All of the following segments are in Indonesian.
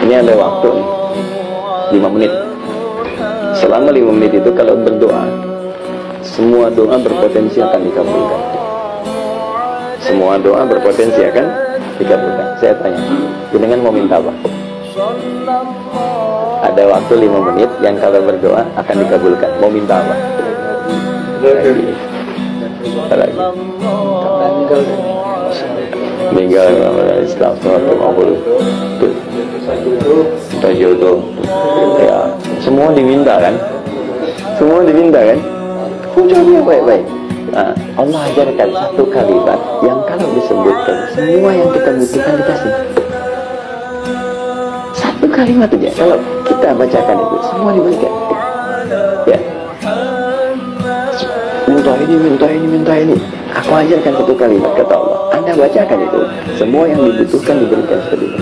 Ini ada waktu 5 menit. Selama 5 menit itu kalau berdoa, semua doa berpotensi akan dikabulkan. Semua doa berpotensi akan dikabulkan. Saya tanya, jenengan mau minta apa? Ada waktu 5 menit yang kalau berdoa akan dikabulkan. Mau minta apa? Lagi. Meninggal Islam jodoh. Ya, semua diminta kan? Semua diminta kan? Coba baik-baik. Nah, Allah ajarkan satu kalimat yang kalau disebutkan semua yang kita butuhkan dikasih. Satu kalimat aja kalau kita bacakan itu semua diberikan. Ya. Minta ini. Aku ajarkan satu kalimat kata Allah. Anda bacakan itu, semua yang dibutuhkan diberikan seperti itu.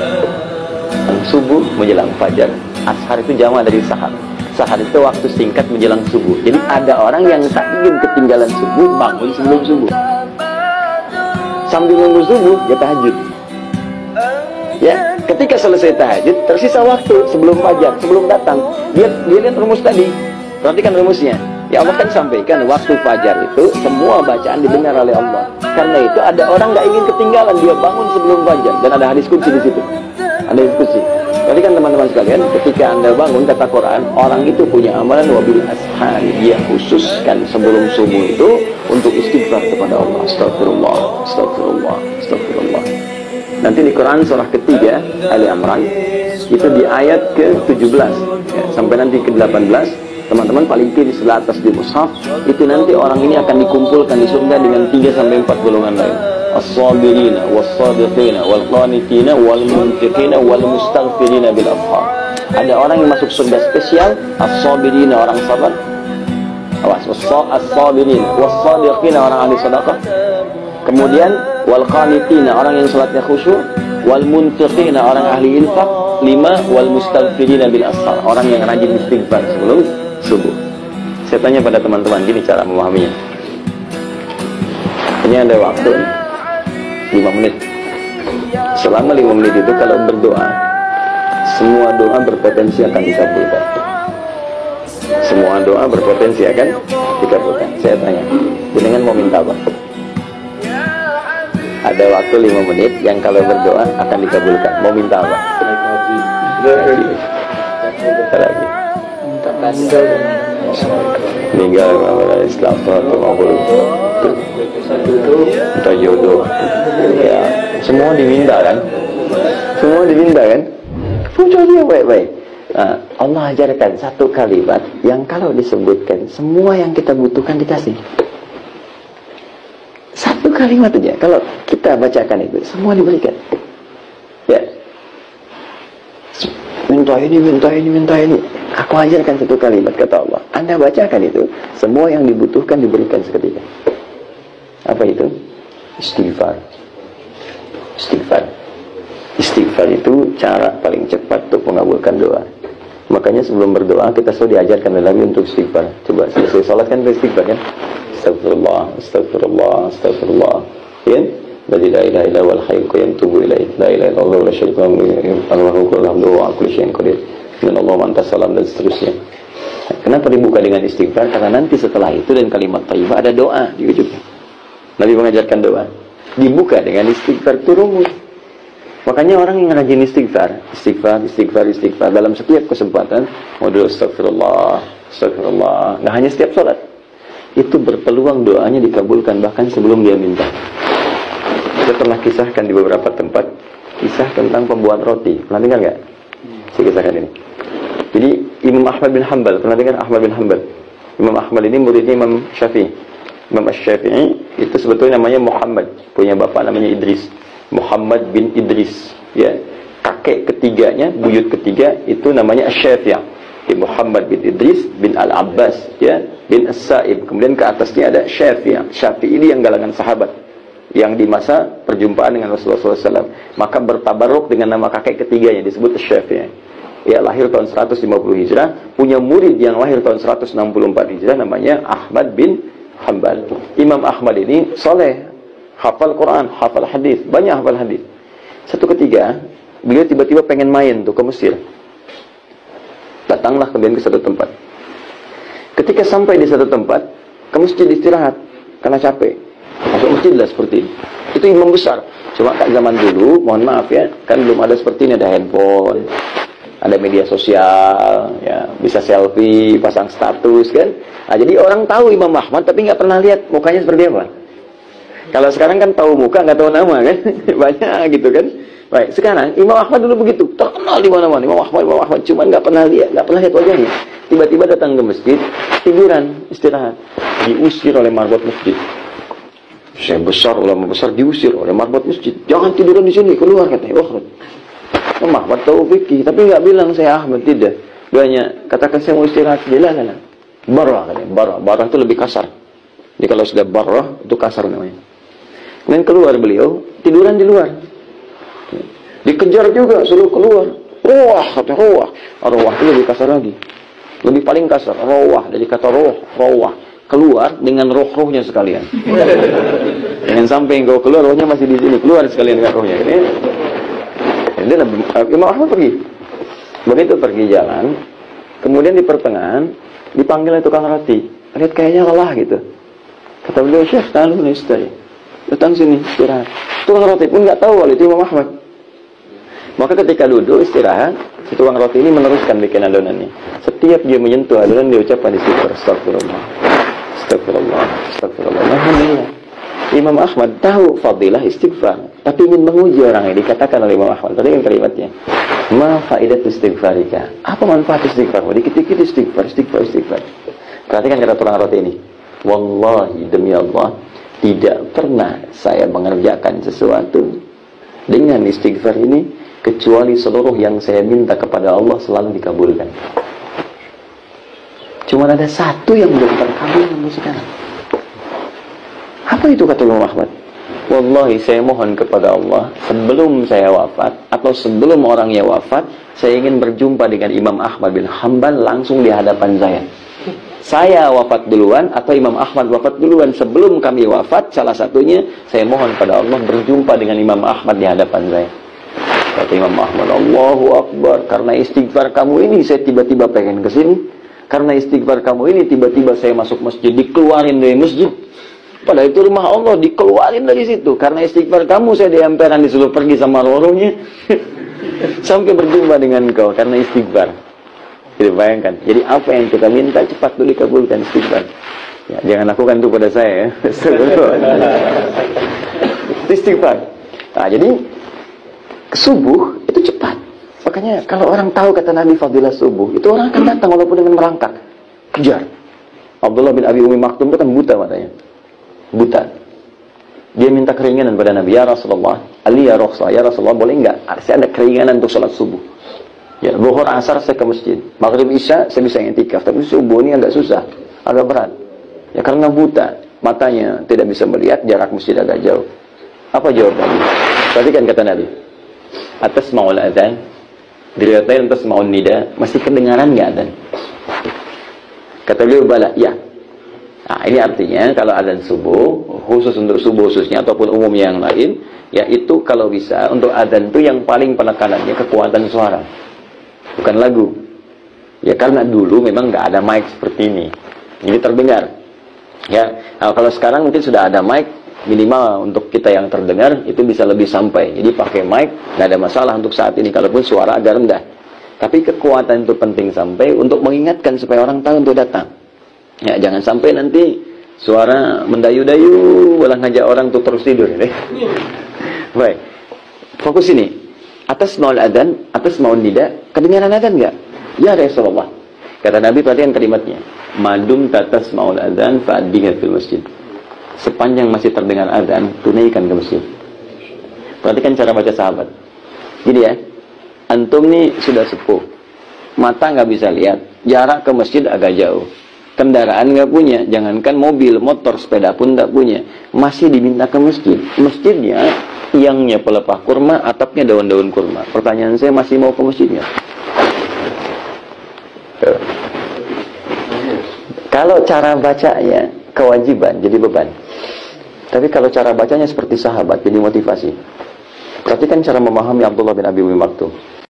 Subuh menjelang fajar, ashar itu jamaah dari sahar. Sahar itu waktu singkat menjelang subuh. Jadi ada orang yang tak ingin ketinggalan subuh, bangun sebelum subuh. Sambil nunggu subuh, dia tahajud. Ya, ketika selesai tahajud, tersisa waktu sebelum fajar, sebelum datang. Dia lihat rumus tadi. Perhatikan rumusnya. Ya Allah kan sampaikan waktu fajar itu semua bacaan didengar oleh Allah. Karena itu ada orang nggak ingin ketinggalan, dia bangun sebelum fajar. Dan ada hadis qudsi di situ. Ada hadis qudsi. Jadi kan teman-teman sekalian, ketika Anda bangun kata Quran, orang itu punya amalan wabil ashari. Dia khususkan sebelum subuh itu untuk istighfar kepada Allah. Astagfirullah, astagfirullah, astagfirullah. Nanti di Quran surah ketiga Ali Imran itu di ayat ke-17 ya, sampai nanti ke-18. Teman-teman paling kiri sebelah atas di mushaf itu nanti orang ini akan dikumpulkan di surga dengan 3-4 golongan lain. As-sabirina was-sadiqina wal-qanitina wal-munfiqina wal-mustaghfirina bil ashar. Ada orang yang masuk surga spesial, as-sabirina orang sabar. Awas, as-sabirina was-sadiqina orang ahli sedekah. Kemudian wal-qanitina orang yang salatnya khusyuk, wal-munfiqina orang ahli infak. 5 wal-mustaghfirina bil ashar orang yang rajin istighfar sebelum subuh. Saya tanya pada teman-teman gini cara memahaminya. Ini ada waktu 5 menit. Selama 5 menit itu kalau berdoa, semua doa berpotensi akan dikabulkan. Semua doa berpotensi akan dikabulkan. Saya tanya, jenengan mau minta apa? Ada waktu 5 menit yang kalau berdoa akan dikabulkan. Mau minta apa? Lagi. Meninggal Islam minta jodoh. Ya, semua diminta kan? Semua diminta kan? Coba baik-baik. Nah, Allah ajarkan satu kalimat yang kalau disebutkan semua yang kita butuhkan dikasih. Satu kalimat aja kalau kita bacakan itu semua diberikan. Ya. Minta ini. Aku ajarkan satu kalimat kata Allah. Anda bacakan itu, semua yang dibutuhkan diberikan seketika. Apa itu? Istighfar. Istighfar itu cara paling cepat untuk mengabulkan doa. Makanya sebelum berdoa kita selalu diajarkan lagi untuk istighfar. Coba selesai salat kan istighfar kan? Astagfirullah, astagfirullah, astagfirullah. Ya? La ilaha illa huwal hayyul qayyum tubu ilaih. La ilaha illallah wa la syarika lahu alhamdu wa ala kulli syai'in qadir. Innallaha ma'as salam dan seterusnya. Kenapa dibuka dengan istighfar? Karena nanti setelah itu dan kalimat thayyibah ada doa di ujungnya. Nabi mengajarkan doa. Dibuka dengan istighfar itu rumus. Makanya orang yang rajin istighfar dalam setiap kesempatan, modul astagfirullah, astagfirullah. Nggak hanya setiap sholat. Itu berpeluang doanya dikabulkan bahkan sebelum dia minta. Saya pernah kisahkan di beberapa tempat kisah tentang pembuat roti. Pernah dengar nggak? Saya kisahkan ini. Jadi Imam Ahmad bin Hanbal, pernah dengar Ahmad bin Hanbal? Imam Ahmad ini muridnya Imam Syafi'i. Imam Syafi'i itu sebetulnya namanya Muhammad, punya bapak namanya Idris. Muhammad bin Idris, ya. Kakek ketiganya, buyut ketiga itu namanya Syafi'i. Muhammad bin Idris bin Al-Abbas, ya, bin As-Sa'ib. Kemudian ke atasnya ada Syafi'i. Syafi'i ini yang galangan sahabat yang di masa perjumpaan dengan Rasulullah SAW. Maka bertabaruk dengan nama kakek ketiganya disebut Syafi'i. Ya, lahir tahun 150 Hijrah, punya murid yang lahir tahun 164 Hijrah namanya Ahmad bin Hanbal. Imam Ahmad ini soleh, hafal Quran, hafal hadis, banyak hafal hadis. Satu ketika beliau tiba-tiba pengen main tuh ke Mesir. Datanglah kemudian ke satu tempat. Ketika sampai di satu tempat, ke masjid istirahat karena capek. Masuk masjid lah seperti ini. Itu imam besar. Cuma kan zaman dulu, mohon maaf ya, kan belum ada seperti ini, ada handphone, ada media sosial, ya bisa selfie, pasang status kan. Nah, jadi orang tahu Imam Ahmad tapi nggak pernah lihat mukanya seperti apa. Kalau sekarang kan tahu muka nggak tahu nama kan, banyak gitu kan. Baik, sekarang Imam Ahmad dulu begitu, terkenal di mana-mana. Imam Ahmad, cuma nggak pernah lihat wajahnya. Tiba-tiba datang ke masjid, tiduran, istirahat, diusir oleh marbot masjid. Saya besar, ulama besar diusir oleh marbot masjid. Jangan tiduran di sini, keluar katanya. Imam Ahmad tahu fikih, tapi nggak bilang saya Ahmad, tidak. Doanya katakan saya mau istirahat, jalan. Barah katanya, barah itu lebih kasar. Jadi kalau sudah barah itu kasar namanya. Kemudian keluar beliau, tiduran di luar. Dikejar juga, suruh keluar. Ruah, kata ruah. Ruah itu lebih kasar lagi. Lebih paling kasar. Ruah, dari kata roh, ruah. Keluar dengan roh-rohnya sekalian. Jangan sampai engkau keluar, rohnya masih di sini. Keluar sekalian dengan rohnya. Jadi Imam Ahmad pergi. Begitu pergi jalan, kemudian di pertengahan, dipanggil oleh tukang roti. Lihat kayaknya lelah gitu. Kata beliau, Syekh, tahu nih, datang sini, istirahat. Tukang roti pun nggak tahu kalau itu Imam Ahmad. Maka ketika duduk istirahat, si tukang roti ini meneruskan bikin adonannya. Setiap dia menyentuh adonan, dia ucapkan istighfar, astagfirullah, astagfirullah, astagfirullah. Alhamdulillah. Imam Ahmad tahu fadilah istighfar, tapi ingin menguji orang ini. Dikatakan oleh Imam Ahmad, tadi kan kalimatnya, ma faidat istighfarika. Apa manfaat istighfar? Dikit-dikit istighfar. Perhatikan kata tukang roti ini. Wallahi, demi Allah, tidak pernah saya mengerjakan sesuatu dengan istighfar ini kecuali seluruh yang saya minta kepada Allah selalu dikabulkan. Cuma ada satu yang belum terkabul sampai sekarang. Apa itu kata Imam Ahmad? Wallahi, saya mohon kepada Allah sebelum saya wafat atau sebelum orangnya wafat, saya ingin berjumpa dengan Imam Ahmad bin Hanbal langsung di hadapan saya. Saya wafat duluan atau Imam Ahmad wafat duluan. Sebelum kami wafat, salah satunya saya mohon pada Allah berjumpa dengan Imam Ahmad di hadapan saya. Kata Imam Ahmad, Allahu Akbar, karena istighfar kamu ini saya tiba-tiba pengen ke sini. Karena istighfar kamu ini tiba-tiba saya masuk masjid, dikeluarin dari masjid. Padahal itu rumah Allah, dikeluarin dari situ. Karena istighfar kamu saya di emperan disuruh pergi sama roh-rohnya sampai berjumpa dengan engkau karena istighfar. Jadi bayangkan, jadi apa yang kita minta cepat dulu dikabulkan, istighfar. Ya, jangan lakukan itu pada saya ya. Istighfar. Nah, jadi subuh itu cepat. Makanya kalau orang tahu kata Nabi fadilah subuh, itu orang akan datang walaupun dengan merangkak. Kejar. Abdullah bin Abi Umi Maktum itu kan buta matanya. Buta. Dia minta keringanan pada Nabi, ya Rasulullah, Ali ya Rasulullah, ya Rasulullah, boleh enggak? Saya ada keringanan untuk sholat subuh. Ya, zuhur asar saya ke masjid. Maghrib isya saya bisa i'tikaf, tapi subuh ini agak susah, agak berat. Ya karena buta, matanya tidak bisa melihat, jarak masjid agak jauh. Apa jawabannya? Perhatikan kata Nabi. Atas ma'ul adzan, diriwayatkan atas ma'ul nida, masih kedengaran enggak adzan? Kata beliau, bala, ya. Nah, ini artinya kalau adzan subuh, khusus untuk subuh khususnya ataupun umumnya yang lain, yaitu kalau bisa untuk adzan itu yang paling penekanannya kekuatan suara, bukan lagu. Ya karena dulu memang nggak ada mic seperti ini, jadi terdengar. Ya, nah, kalau sekarang mungkin sudah ada mic, minimal untuk kita yang terdengar itu bisa lebih sampai. Jadi pakai mic nggak ada masalah untuk saat ini, kalaupun suara agak rendah. Tapi kekuatan itu penting sampai untuk mengingatkan supaya orang tahu untuk datang. Ya, jangan sampai nanti suara mendayu-dayu, malah ngajak orang untuk terus tidur. Baik, fokus ini. Atas maul adzan, atas maul nida, kedengaran adzan enggak? Ya Rasulullah. Kata Nabi, perhatikan kalimatnya. Madum tatas maul adzan fa'adbiha fil masjid. Sepanjang masih terdengar adzan, tunaikan ke masjid. Perhatikan cara baca sahabat. Jadi ya, antum nih sudah sepuh, mata nggak bisa lihat, jarak ke masjid agak jauh. Kendaraan nggak punya, jangankan mobil, motor, sepeda pun nggak punya, masih diminta ke masjid. Masjidnya tiangnya pelepah kurma, atapnya daun-daun kurma. Pertanyaan saya, masih mau ke masjidnya? Kalau cara bacanya kewajiban, jadi beban. Tapi kalau cara bacanya seperti sahabat, jadi motivasi. Perhatikan cara memahami Abdullah bin Abi Maktum.